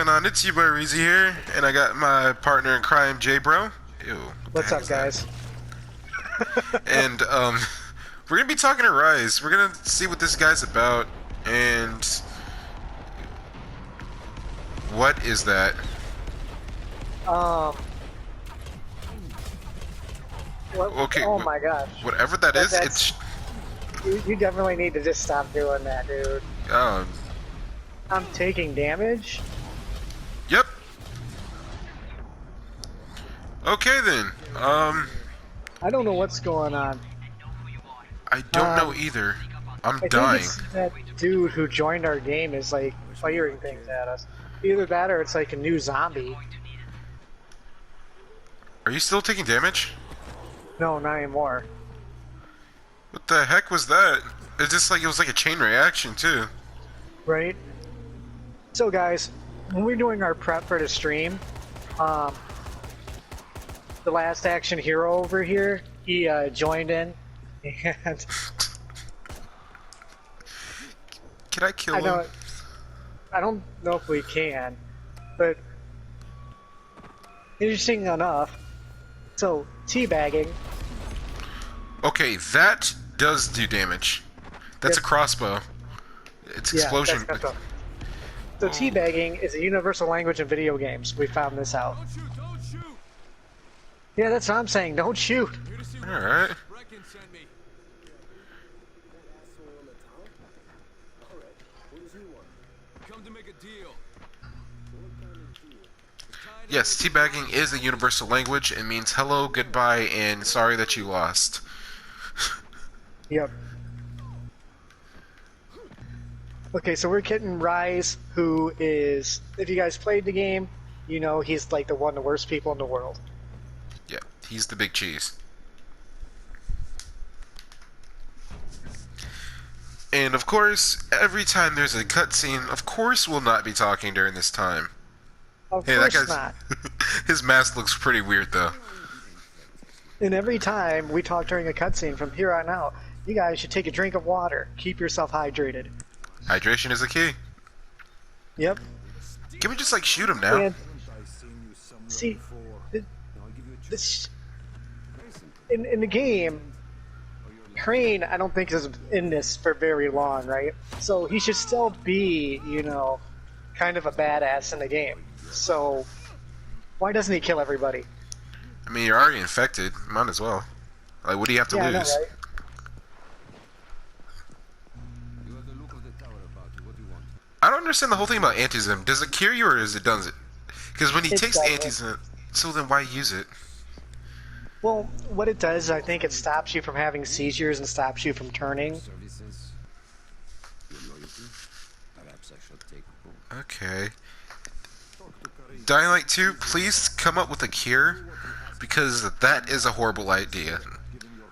going on? It's your boy Reezy here, and I got my partner in crime, J Bro. Ew. What's up, guys? And we're gonna be talking to Rise. We're gonna see what this guy's about, and what is that? What, Okay. oh my gosh. Whatever that is, it's. You definitely need to just stop doing that, dude. I'm taking damage? Yep. Okay then. I don't know what's going on. I don't know either. I'm I dying. think it's that dude who joined our game is like firing things at us. Either that or it's like a new zombie. Are you still taking damage? No, not anymore. What the heck was that? It's just like it was like a chain reaction too. Right? So guys, when we're doing our prep for the stream, the last action hero over here, he joined in, and Can I kill him? I don't know if we can, but interesting enough, so teabagging. Okay, that does do damage. That's a crossbow. It's explosion. Yeah, so teabagging is a universal language in video games. We found this out. Don't shoot. Yeah, that's what I'm saying. Don't shoot. Alright. Come to make a deal. Yes, teabagging is a universal language. It means hello, goodbye, and sorry that you lost. Yep. Okay, so we're getting Rise, who is, if you guys played the game, you know he's like one of the worst people in the world. Yeah, he's the big cheese. And of course, every time there's a cutscene, of course we'll not be talking during this time. Of Hey, course that guy's not. his mask looks pretty weird though. And every time we talk during a cutscene from here on out, you guys should take a drink of water. Keep yourself hydrated. Hydration is the key. Yep. Can we just like shoot him now? And see, this in the game, Crane I don't think is in this for very long, right? So he should still be, you know, kind of a badass in the game. So why doesn't he kill everybody? I mean, you're already infected. Might as well. Like, what do you have to lose? I know, right? I don't understand the whole thing about antism. Does it cure you or does it does it? Because when he takes the doesn't. antism, so then why use it? Well, what it does, I think it stops you from having seizures and stops you from turning. Okay. Dying Light 2, please come up with a cure, because that is a horrible idea.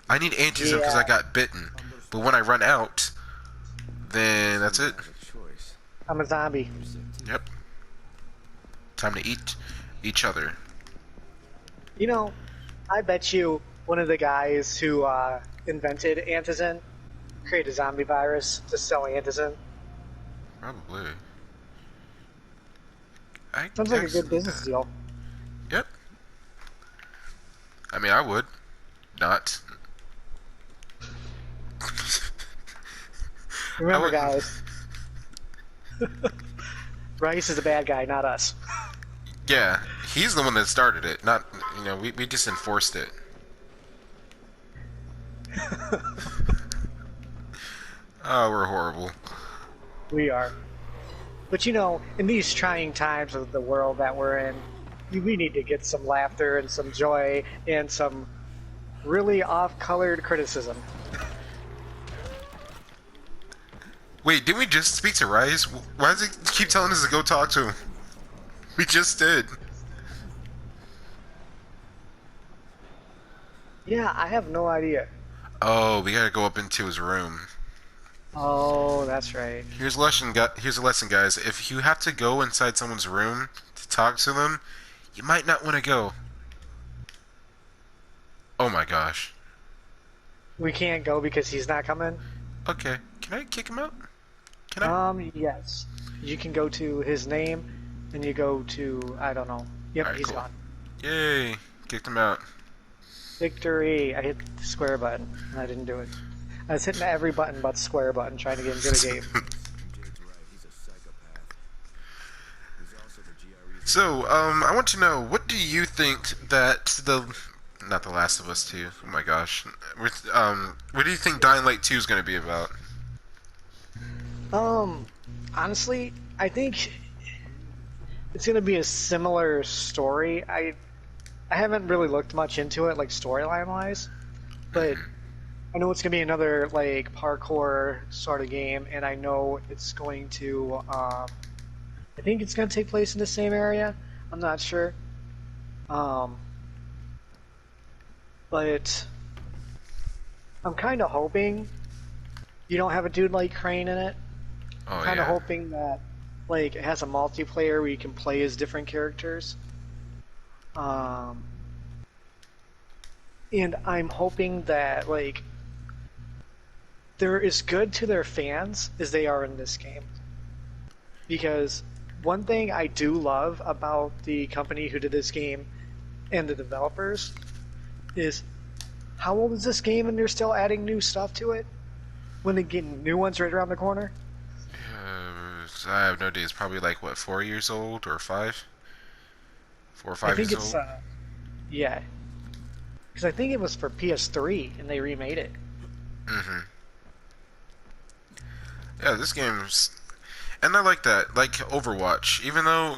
I need antism because I got bitten, but when I run out, then that's it. I'm a zombie. Yep. Time to eat each other. You know, I bet you one of the guys who invented Antizin created a zombie virus to sell Antizin. Probably. Sounds like a good business deal. Yep. I mean, I would. Not. Remember, guys. Rice is a bad guy, not us. Yeah, he's the one that started it. Not, you know, we just enforced it. Oh, we're horrible. We are. But you know, in these trying times of the world that we're in, we need to get some laughter and some joy and some really off-colored criticism. Wait, didn't we just speak to Rice? Why does he keep telling us to go talk to him? We just did. Yeah, I have no idea. Oh, we gotta go up into his room. Oh, that's right. Here's a lesson, guys. If you have to go inside someone's room to talk to them, you might not want to go. Oh my gosh. We can't go because he's not coming? Okay. Can I kick him out? Can I? Yes. You can go to his name, and you go to, I don't know. Yep, Alright, he's cool. gone. Yay! Kicked him out. Victory! I hit the square button, and I didn't do it. I was hitting every button but square button trying to get into the game. So, I want to know, what do you think that not The Last of Us 2, oh my gosh. What do you think Dying Light 2 is going to be about? Honestly, I think it's gonna be a similar story. I haven't really looked much into it, like storyline wise, but I know it's gonna be another like parkour sort of game, and I know it's going to. I think it's gonna take place in the same area. I'm not sure, um, but I'm kind of hoping you don't have a dude like Crane in it. Oh, Kind of yeah. hoping that like it has a multiplayer where you can play as different characters. Um, and I'm hoping that like they're as good to their fans as they are in this game. Because one thing I do love about the company who did this game and the developers is how old is this game and they're still adding new stuff to it when they get new ones right around the corner? I have no idea. It's probably like, what, 4 years old or 5? 4 or I 5 think years it's old? yeah, because I think it was for PS3 and they remade it. Mm-hmm. Yeah, this game's... And I like that. Like Overwatch. Even though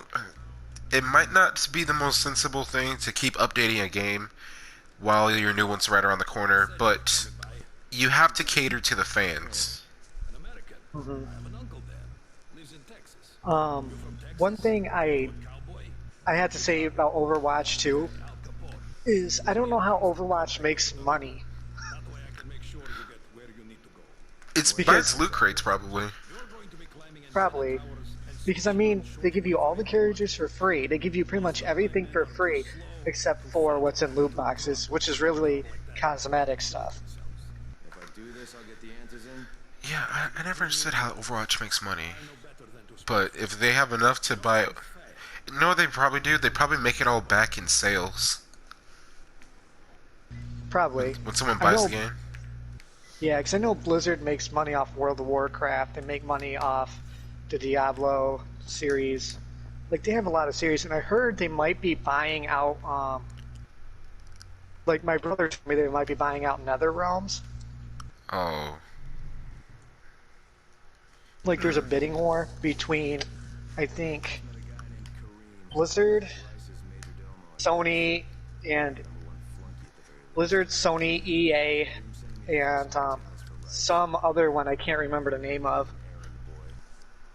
it might not be the most sensible thing to keep updating a game while your new one's right around the corner, but you have to cater to the fans. Hmm. I have an uncle there. Lives in Texas. Um, one thing I had to say about Overwatch too is I don't know how Overwatch makes money That way I can make sure you get where you need to go. It's by because its loot crates, probably. You're going to be climbing in probably because I mean they give you all the characters for free. They give you pretty much everything for free except for what's in loot boxes, which is really cosmetic stuff. If I do this, I'll get the answers in. Yeah, I never said how Overwatch makes money. But if they have enough to buy... You know what they probably do? They probably make it all back in sales. Probably. When someone I buys know, the game. yeah, because I know Blizzard makes money off World of Warcraft. They make money off the Diablo series. Like they have a lot of series, and I heard they might be buying out. Like my brother told me they might be buying out Nether Realms. Oh. Like there's a bidding war between, I think, Blizzard, Sony, and Blizzard, Sony, EA, and some other one I can't remember the name of.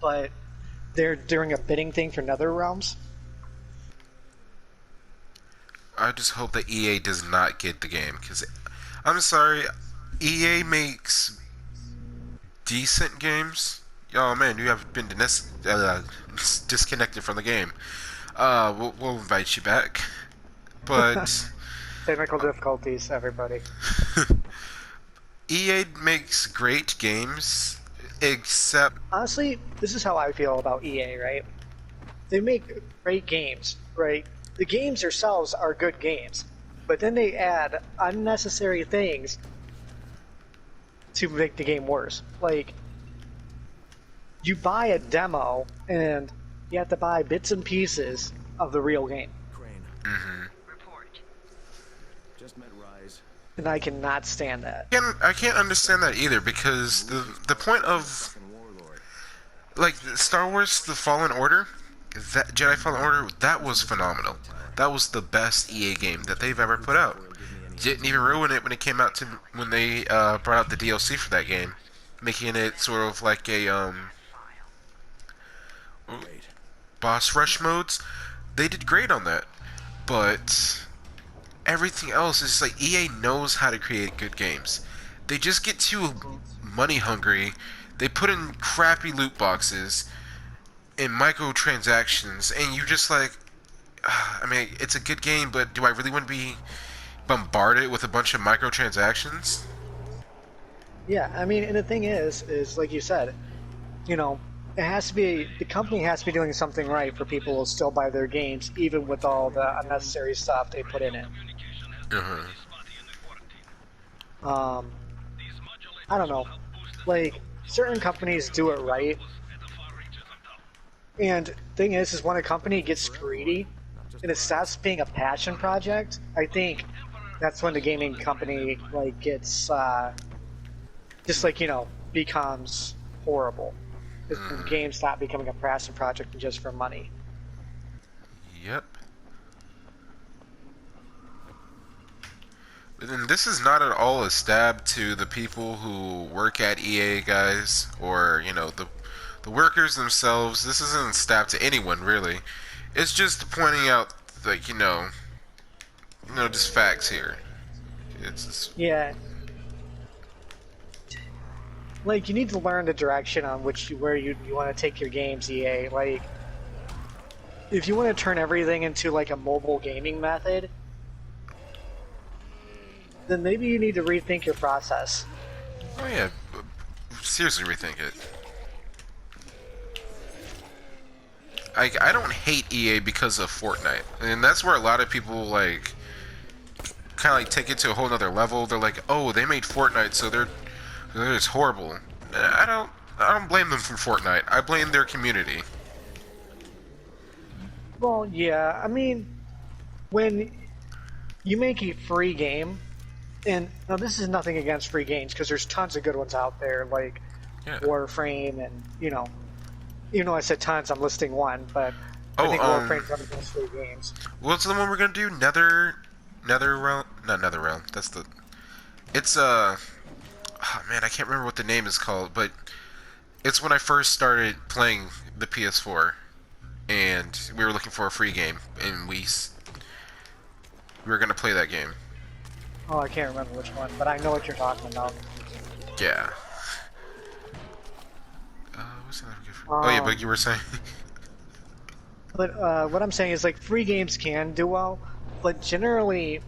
But they're doing a bidding thing for Nether Realms. I just hope that EA does not get the game. Because, I'm sorry, EA makes decent games. Oh man, you have been disconnected from the game. We'll invite you back. But Technical difficulties, everybody. EA makes great games, except Honestly, this is how I feel about EA, right? They make great games, right? The games themselves are good games, but then they add unnecessary things to make the game worse. Like, you buy a demo and you have to buy bits and pieces of the real game. Crane. mhm. Just met Rise. And I cannot stand that. I can't understand that either, because the point of Fucking warlord. like Star Wars: The Fallen Order, that Jedi Fallen Order, that was phenomenal. That was the best EA game that they've ever put out. Didn't even ruin it when it came out to when they brought out the DLC for that game, making it sort of like a Wait. boss rush modes. They did great on that, but everything else is like EA knows how to create good games. They just get too money hungry. They put in crappy loot boxes and microtransactions, and you just like, I mean, it's a good game, but do I really want to be bombarded with a bunch of microtransactions? Yeah, I mean, and the thing is like you said, you know, it has to be the company has to be doing something right for people to still buy their games, even with all the unnecessary stuff they put in it. Uh-huh. Um, I don't know, like certain companies do it right, and thing is when a company gets greedy and it stops being a passion project, I think that's when the gaming company like gets just like becomes horrible. Because the Uh-huh. games stop becoming a passion project just for money. Yep. And this is not at all a stab to the people who work at EA, guys, or the workers themselves. This isn't a stab to anyone really. It's just pointing out like just facts here. It's just, Yeah, like you need to learn the direction on where you want to take your games, EA. Like if you want to turn everything into like a mobile gaming method, then maybe you need to rethink your process. oh yeah, seriously rethink it. I don't hate EA because of Fortnite, and that's where a lot of people like kind of like take it to a whole nother level. They're like, oh, they made Fortnite, so they're just horrible. I don't blame them for Fortnite. I blame their community. Well, yeah, I mean, when you make a free game, and now this is nothing against free games because there's tons of good ones out there like Yeah. Warframe, and even though I said tons, I'm listing one, but I Oh, think Warframe's one of the best free games. what's the one we're gonna do? Nether realm? Not Nether realm. That's the. It's oh, man, I can't remember what the name is called, but it's when I first started playing the PS4, and we were looking for a free game, and we were gonna play that game. Oh, I can't remember which one, but I know what you're talking about. Yeah. What's that? Oh yeah, but Um, you were saying. but what I'm saying is like free games can do well, but generally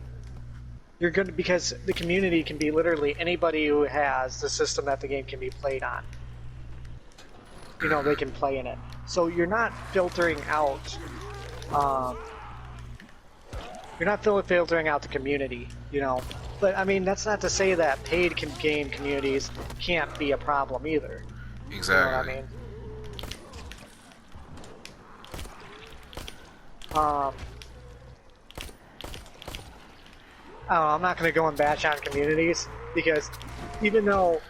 you're good because the community can be literally anybody who has the system that the game can be played on. They can play in it. So you're not filtering out. Um, you're not filtering out the community. But I mean that's not to say that paid game communities can't be a problem either. You know what I Exactly. mean? Um, I don't know, I'm not going to go and bash on communities because even though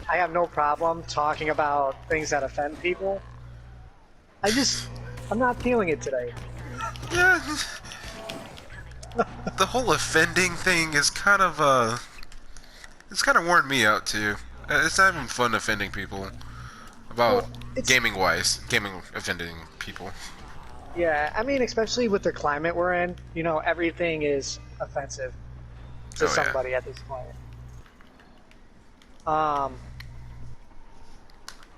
I have no problem talking about things that offend people, I'm not feeling it today. Yeah. The whole offending thing is kind of it's kind of worn me out too. It's not even fun offending people about Well, it's gaming offending people. yeah. I mean, especially with the climate we're in, everything is offensive to Oh yeah. somebody at this point. Um,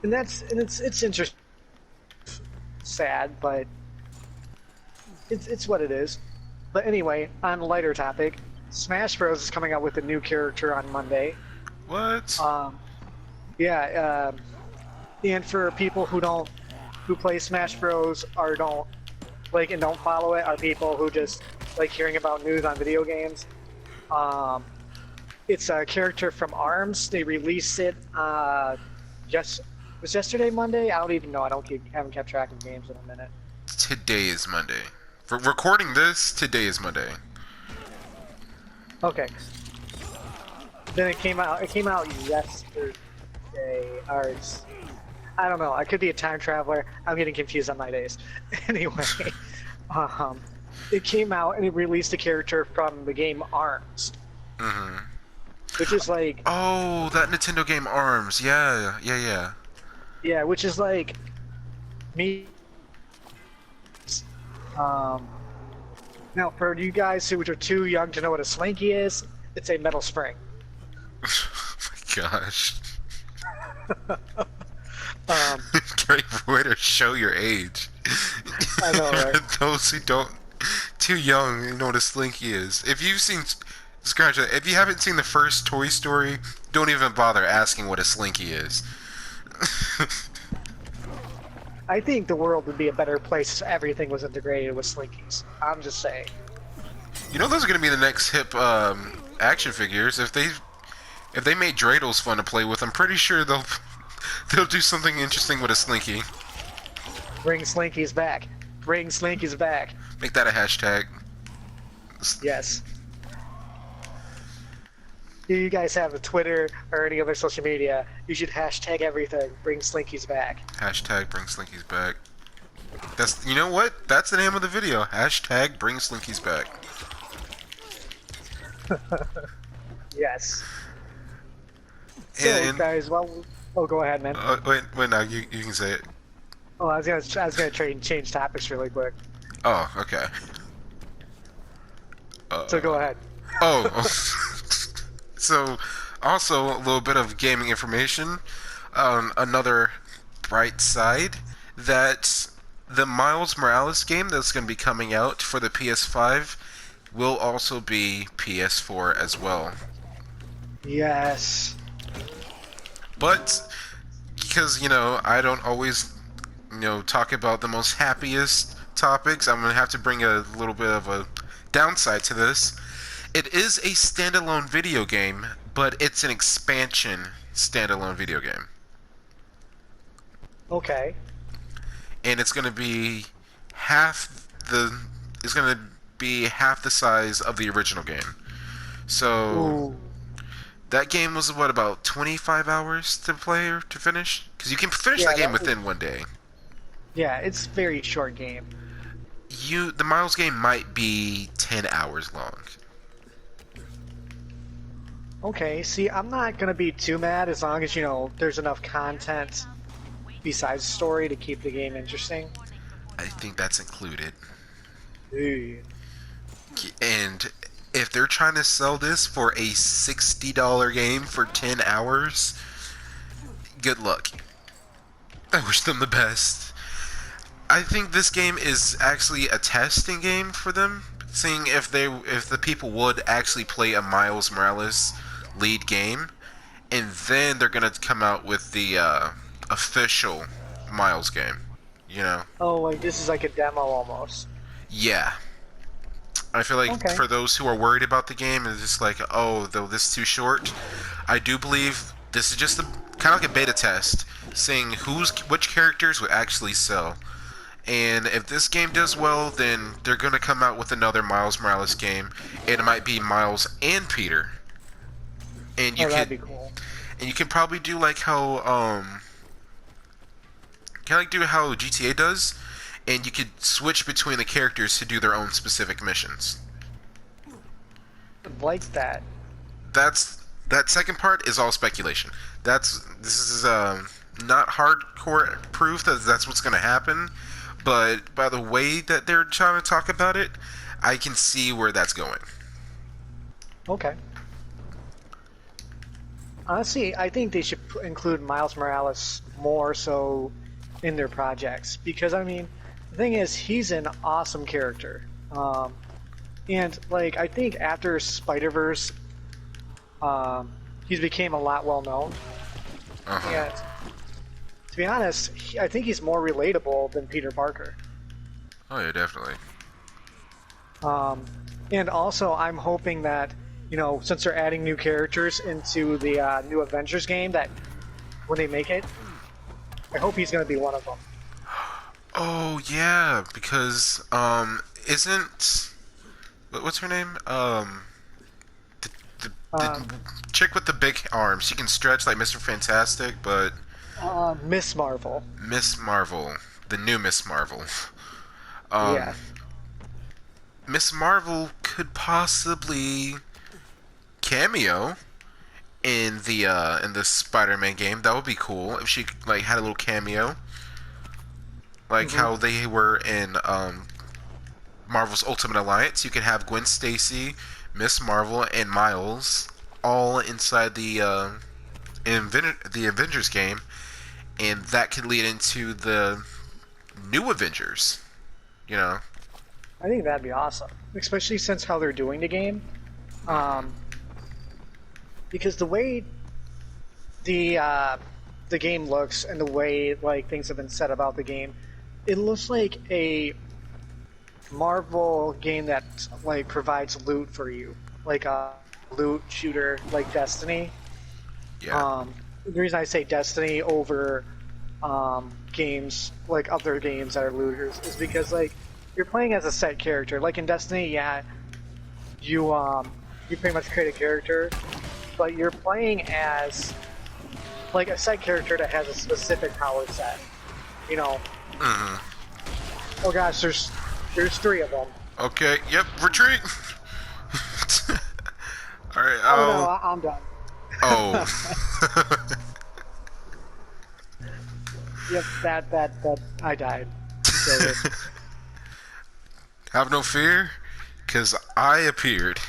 and it's interesting, sad, but it's what it is. But anyway, on a lighter topic, Smash Bros is coming out with a new character on Monday. What? Um, yeah, and for people who play Smash Bros or don't like and don't follow it, are people who just like hearing about news on video games. Um, it's a character from ARMS. They released it just was yesterday Monday. I don't even know. Haven't kept track of games in a minute. Today is Monday. For recording this, today is Monday. Okay. Then it came out. It came out yesterday. Or I don't know. I could be a time traveler. I'm getting confused on my days. Anyway, um, it came out and it released a character from the game ARMS, Mm-hmm. which is like Oh, that Nintendo game ARMS. Yeah, yeah, yeah. yeah, which is like me. Um, Now, for you guys who are too young to know what a Slinky is, it's a metal spring. Oh my gosh. Um, Great way to show your age. I know, right? Those who don't, too young, you know what a Slinky is. If you've seen, scratch that. If you haven't seen the first Toy Story, don't even bother asking what a Slinky is. I think the world would be a better place if everything was integrated with Slinkies. I'm just saying. You know, those are gonna be the next hip action figures. If they made dreidels fun to play with, I'm pretty sure they'll do something interesting with a Slinky. Bring Slinkies back. Bring Slinkies back. Make that a hashtag. Yes. If you guys have a Twitter or any other social media, you should hashtag everything. Bring Slinkies back. Hashtag bring Slinkies back. That's, you know what? That's the name of the video. Hashtag bring Slinkies back. Yes. So, And guys, well, oh, go ahead, man. wait, no, you can say it. Oh, I was gonna change topics really quick. Oh, okay. So go ahead. Oh, so also a little bit of gaming information. Another bright side that the Miles Morales game that's going to be coming out for the PS5 will also be PS4 as well. Yes. But because, you know, I don't always, you know, talk about the most happiest topics, I'm going to have to bring a little bit of a downside to this. It is a standalone video game, but it's an expansion standalone video game. Okay. And it's going to be half the size of the original game. So Ooh. that game was what, about 25 hours to play or to finish? Because you can finish that game within one day. Yeah, it's a very short game. The Miles game might be 10 hours long. Okay, see, I'm not gonna be too mad as long as, you know, there's enough content besides story to keep the game interesting. I think that's included. Ooh. And if they're trying to sell this for a $60 game for 10 hours, good luck. I wish them the best. I think this game is actually a testing game for them, seeing if the people would actually play a Miles Morales lead game, and then they're gonna come out with the official Miles game. You know? Oh, like this is like a demo almost. Yeah. I feel like for those who are worried about the game and just like, oh, though this is too short, I do believe this is just kind of like a beta test, seeing which characters would actually sell. And if this game does well, then they're going to come out with another Miles Morales game. And it might be Miles and Peter. And that'd be cool. And you can probably do like how how GTA does, and you could switch between the characters to do their own specific missions. Like that. That second part is all speculation. This is not hardcore proof that that's what's going to happen, but by the way that they're trying to talk about it, I can see where that's going. Okay. Honestly, I think they should include Miles Morales more so in their projects, because I mean, the thing is, he's an awesome character, and like I think after Spider-Verse, he's became a lot well known. And to be honest, I think he's more relatable than Peter Parker. Oh yeah, definitely. And also, I'm hoping that, you know, since they're adding new characters into the new Avengers game, that when they make it, I hope he's going to be one of them. Oh yeah, because isn't what's her name? The chick with the big arms. She can stretch like Mr. Fantastic, but Miss Marvel. Miss Marvel, the new Miss Marvel. Yeah. Miss Marvel could possibly cameo in the Spider-Man game. That would be cool if she like had a little cameo, like how they were in Marvel's Ultimate Alliance. You could have Gwen Stacy, Miss Marvel, and Miles all inside the Avengers game, and that could lead into the new Avengers. You know. I think that'd be awesome, especially since how they're doing the game. Because the way the game looks and the way like things have been said about the game, it looks like a Marvel game that like provides loot for you, like a loot shooter like Destiny. Yeah. The reason I say Destiny over games like other games that are looters is because like you're playing as a set character. Like in Destiny, yeah, you pretty much create a character, but you're playing as like a set character that has a specific power set. You know. Mm-hmm. Oh gosh, there's three of them. Okay. Yep. Retreat. All right. Oh no, I'm done. Oh. Yep, that I died. So Have no fear, cause I appeared.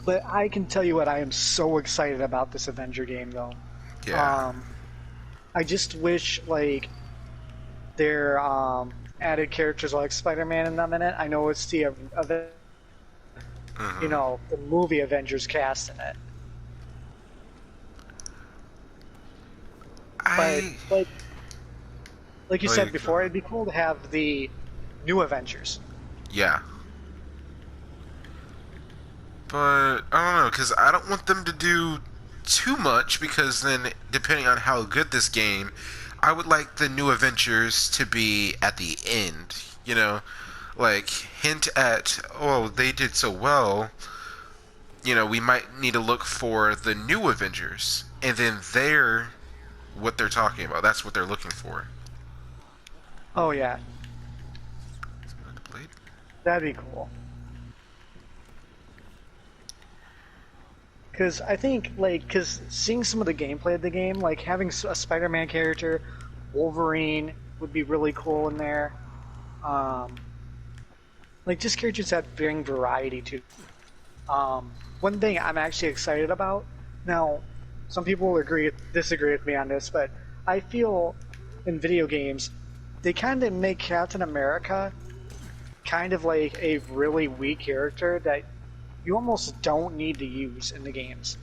but I can tell you what, I am so excited about this Avenger game though. Yeah. I just wish like their added characters like Spider-Man in them in it. I know it's the Mm-hmm. you know, the movie Avengers cast in it. I But like you said like, before, it'd be cool to have the new Avengers. yeah. But I don't know, cause I don't want them to do too much, because then depending on how good this game, I would like the new Avengers to be at the end. You know, like hint at, oh, they did so well. You know, we might need to look for the new Avengers, and then they're what they're talking about. That's what they're looking for. Oh yeah, Blade? that'd be cool. Because I think, like, because seeing some of the gameplay of the game, like having a Spider-Man character, Wolverine would be really cool in there. Um, like, just characters that bring variety to. One thing I'm actually excited about, now, some people will disagree with me on this, but I feel in video games, they kind of make Captain America kind of like a really weak character that you almost don't need to use in the games.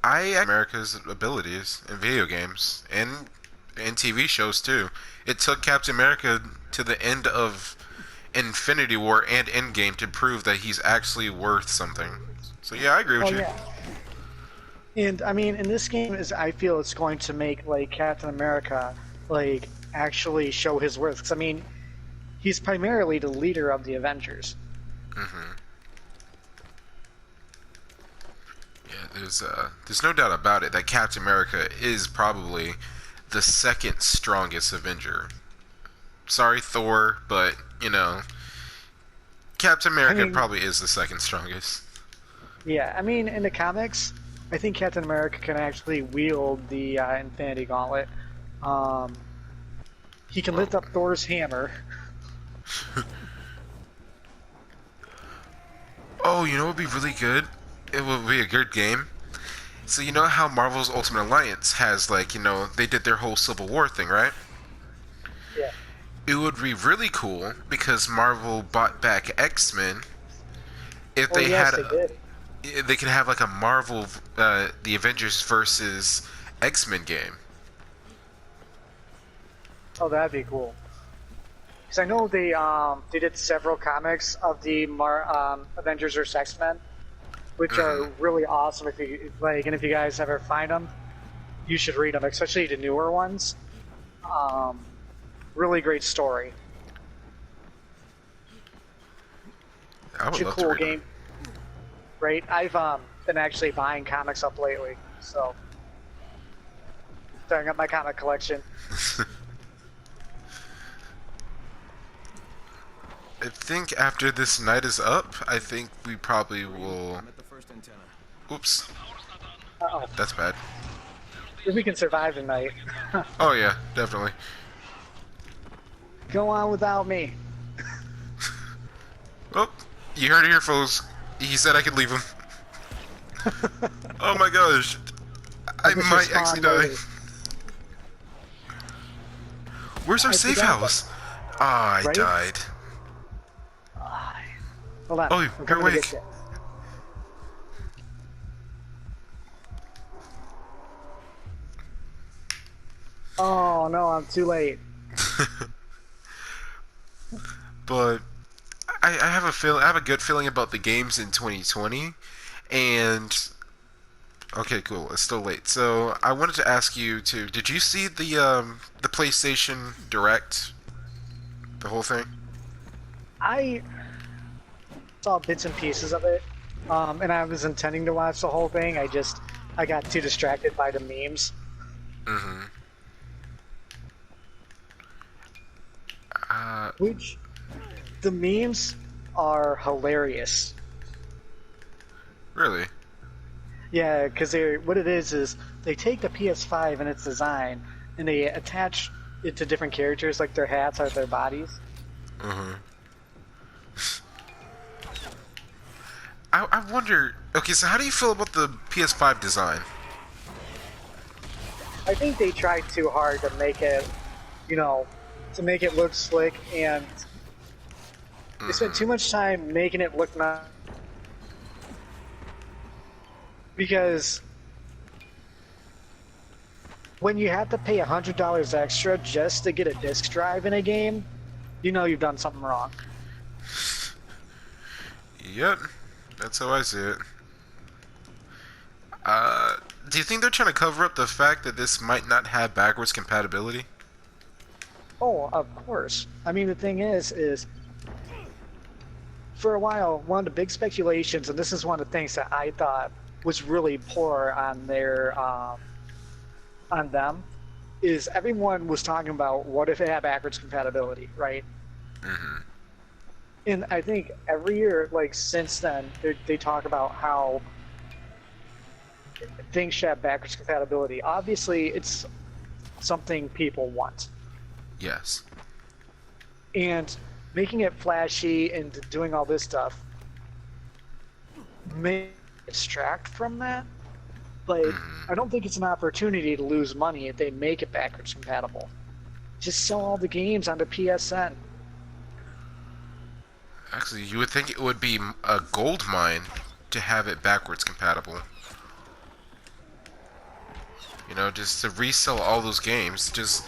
America's abilities in video games and in TV shows too. It took Captain America to the end of Infinity War and Endgame to prove that he's actually worth something. So yeah, I agree with Oh you. yeah. And I mean, in this game, is I feel it's going to make like Captain America like actually show his worth. 'Cause, I mean, he's primarily the leader of the Avengers. Mm-hmm. Yeah, there's no doubt about it that Captain America is probably the second strongest Avenger. Sorry, Thor, but you know, Captain I America mean, probably is the second strongest. yeah, I mean, in the comics, I think Captain America can actually wield the Infinity Gauntlet. Um, he can Well, lift up Thor's hammer. oh, you know what would be really good? It would be a good game. So you know how Marvel's Ultimate Alliance has, like, you know, they did their whole Civil War thing, right? Yeah. It would be really cool because Marvel bought back X-Men. If Oh they yes, had, they did. they could have like a Marvel, the Avengers versus X-Men game. Oh, that'd be cool. Because I know they did several comics of the Avengers vs X-Men, which are Mm-hmm. really awesome. If you like, and if you guys ever find them, you should read them, especially the newer ones. Really great story. I would Such a love to cool read game, right? I've been actually buying comics up lately, so starting up my comic collection. them. I think after this night is up, I think we probably will. I'm at the first antenna. Oops, Uh-oh. that's bad. If we can survive tonight, Oh yeah, definitely. go on without me. Oh, you heard it here, folks. He said I could leave him. Oh my gosh, I just might respawn actually die. later. Where's our I safe forgot house? Ah, I Right? died. Hold on. Oh, I'm you're coming to awake. get you. Oh no, I'm too late. But I have a feel. I have a good feeling about the games in 2020, and okay, cool. It's still late, so I wanted to ask you to. Did you see the PlayStation Direct, the whole thing? I saw bits and pieces of it, and I was intending to watch the whole thing. I got too distracted by the memes. Mm-hmm. Uh, Which the memes are hilarious. really? Yeah, because they what it is they take the PS5 and its design and they attach it to different characters, like their hats or their bodies. Mm-hmm. I wonder. Okay, so how do you feel about the PS5 design? I think they tried too hard to make it, you know, to make it look slick, and they spent too much time making it look nice. Because when you have to pay $100 extra just to get a disc drive in a game, you know you've done something wrong. Yep, that's how I see it. Do you think they're trying to cover up the fact that this might not have backwards compatibility? Oh, of course. I mean, the thing is for a while, one of the big speculations, and this is one of the things that I thought was really poor on their on them, is everyone was talking about what if it had backwards compatibility, right? Mm-hmm. And I think every year, like since then, they talk about how things should have backwards compatibility. Obviously, it's something people want, Yes. and making it flashy and doing all this stuff may distract from that. But I don't think it's an opportunity to lose money if they make it backwards compatible. Just sell all the games onto PSN. Actually, you would think it would be a gold mine to have it backwards compatible. You know, just to resell all those games, just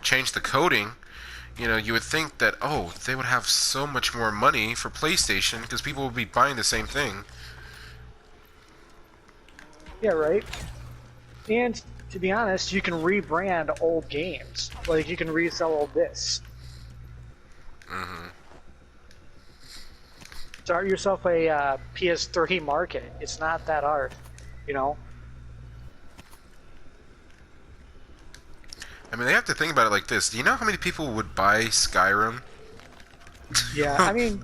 change the coding. You know, you would think that, oh, they would have so much more money for PlayStation because people would be buying the same thing. Yeah, right? And to be honest, you can rebrand old games. Like, you can resell old discs. Mm-hmm. Start yourself a PS3 market. It's not that hard, you know? I mean, they have to think about it like this. Do you know how many people would buy Skyrim? Yeah, I mean,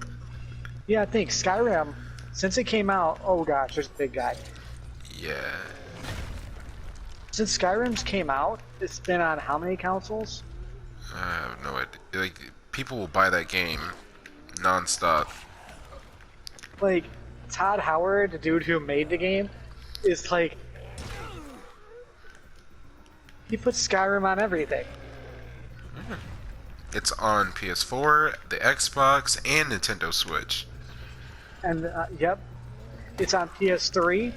yeah, I think Skyrim, since it came out, oh gosh, there's a big guy. Yeah. Since Skyrim's came out, it's been on how many consoles? I have no idea. Like, people will buy that game non-stop. Like, Todd Howard, the dude who made the game, is like, he puts Skyrim on everything. It's on PS4, the Xbox, and Nintendo Switch. And, yep, it's on PS3.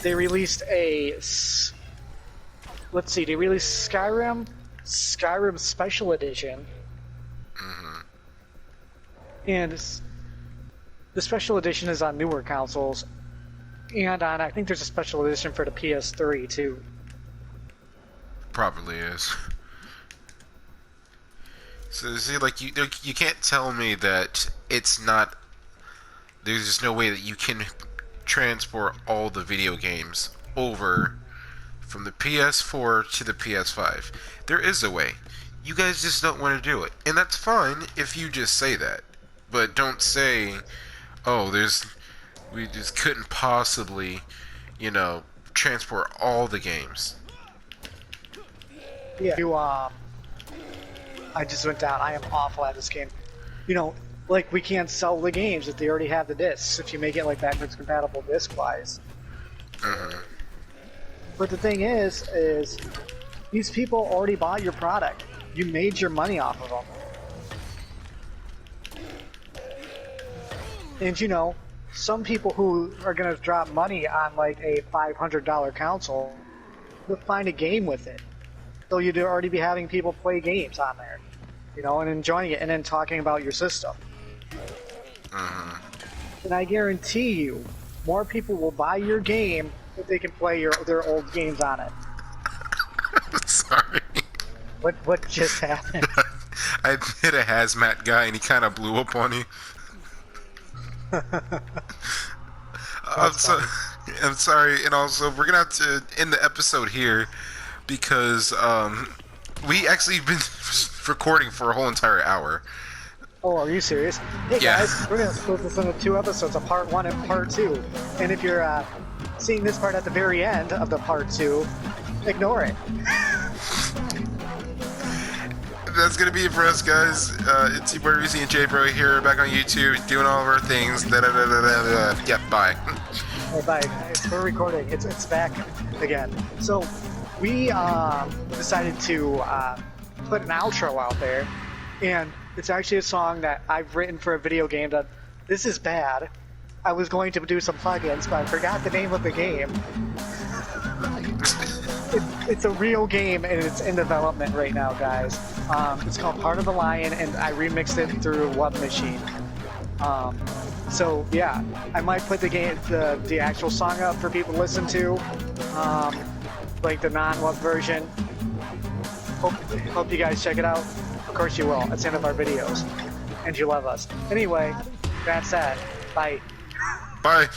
They released let's see, they released Skyrim Special Edition. Mm-hmm. And the Special Edition is on newer consoles. And I think there's a Special Edition for the PS3, too. Probably is. So see, like you can't tell me that it's not. There's just no way that you can transport all the video games over from the PS4 to the PS5. There is a way. You guys just don't want to do it, and that's fine if you just say that. But don't say, "Oh, we just couldn't possibly, you know, transport all the games." Yeah. I just went down. I am awful at this game. You know, like, we can't sell the games if they already have the discs, if you make it, like, backwards compatible disc-wise. Mm-hmm. But the thing is these people already bought your product. You made your money off of them. And, you know, some people who are going to drop money on, like, a $500 console find a game with it. So you'd already be having people play games on there, you know, and enjoying it, and then talking about your system. And I guarantee you, more people will buy your game if they can play their old games on it. Sorry. What just happened? I hit a hazmat guy and he kind of blew up on you. I'm sorry, and also we're gonna have to end the episode here because we actually been recording for a whole entire hour. Oh, are you serious? Hey Yeah. guys, we're gonna split this into 2 episodes, a part 1 and part 2. And if you're seeing this part at the very end of the part 2, ignore it. That's gonna be it for us, guys. It's your boy Reese and J-Bro here, back on YouTube, doing all of our things. Yeah, bye. Hey, bye. We're recording. It's back again. So we decided to put an outro out there, and it's actually a song that I've written for a video game that this is bad. I was going to do some plugins, but I forgot the name of the game. It's a real game, and it's in development right now, guys. It's called Part of the Lion, and I remixed it through Web Machine. So yeah, I might put the actual song up for people to listen to, like the non-web version. Hope you guys check it out. Of course you will. It's the end of our videos, and you love us. Anyway, that's that. Bye. Bye.